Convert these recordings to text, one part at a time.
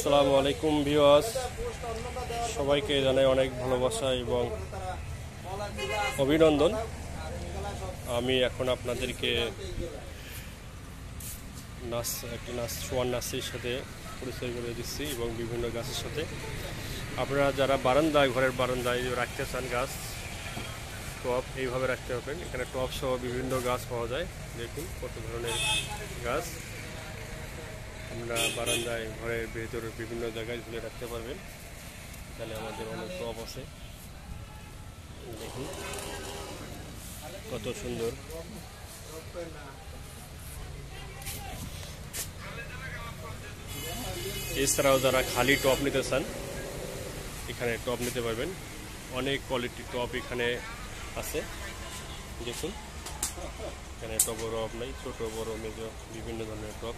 আসসালামু আলাইকুম ভিউয়ার্স, সবাইকে জানাই অনেক ভালোবাসা এবং অভিনন্দন। আমি এখন আপনাদেরকে সোয়ান নার্সারির সাথে পরিচয় করে দিচ্ছি এবং বিভিন্ন গাছের সাথে। আপনারা যারা ঘরের বারান্দায় রাখতে চান গাছ, টব এইভাবে রাখতে পারবেন। এখানে টব সহ বিভিন্ন গাছ পাওয়া যায়। দেখুন কত ধরনের গাছ আমরা বারান্দায় ঘরের ভেতরে বিভিন্ন জায়গায় ঝুলে রাখতে পারবেন। তাহলে আমাদের অনেক টব আছে, দেখুন কত সুন্দর। এছাড়াও যারা খালি টব নিতে চান, এখানে টব নিতে পারবেন। অনেক কোয়ালিটির টব এখানে আছে, দেখুন এখানে টবের অভাব নাই, ছোট বড় মেজ বিভিন্ন ধরনের টব।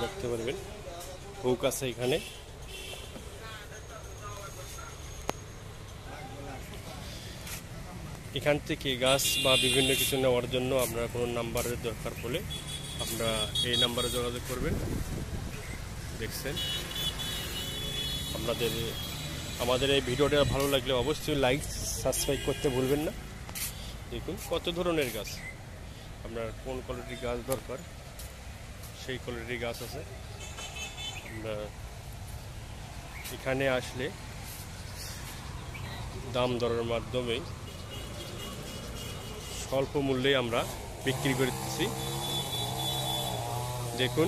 রাখতে পারবেন, হুক আছে এখানে। এখান থেকে গাছ বা বিভিন্ন কিছু নেওয়ার জন্য আপনার কোনো নাম্বারের দরকার পড়লে আপনারা এই নাম্বারে যোগাযোগ করবেন। দেখছেন, আমাদের এই ভিডিওটা ভালো লাগলে অবশ্যই লাইক সাবস্ক্রাইব করতে ভুলবেন না। দেখুন কত ধরনের গাছ, আপনার কোন কোয়ালিটির গাছ দরকার সেই কোয়ালিটির গাছ আছে। আমরা এখানে আসলে দাম দরের মাধ্যমে স্বল্প মূল্যে আমরা বিক্রি করতেছি। দেখুন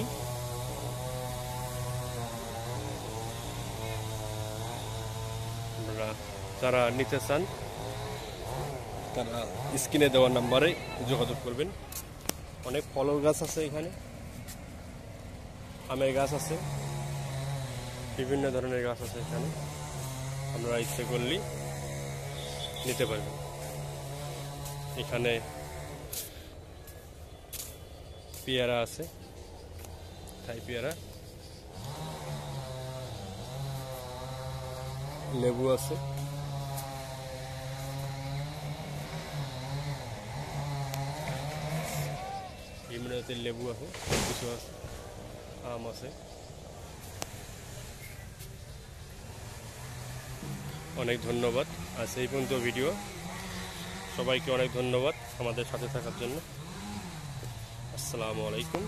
আপনারা যারা নিতে চান তারা স্ক্রিনে দেওয়ার নাম্বারে যোগাযোগ করবেন। অনেক ফলের গাছ আছে এখানে, আমের গাছ আছে, বিভিন্ন ধরনের গাছ আছে এখানে। আপনারা ইচ্ছে করলেই নিতে পারবেন। এখানে পেয়ারা আছে, থাই পেয়ারা, লেবু আছে, বিভিন্ন জাতের লেবু আছে, কিছু আছে, আম আছে। অনেক ধন্যবাদ। আজ এই পর্যন্ত ভিডিও। সবাইকে অনেক ধন্যবাদ আমাদের সাথে থাকার জন্য। আসসালামু আলাইকুম।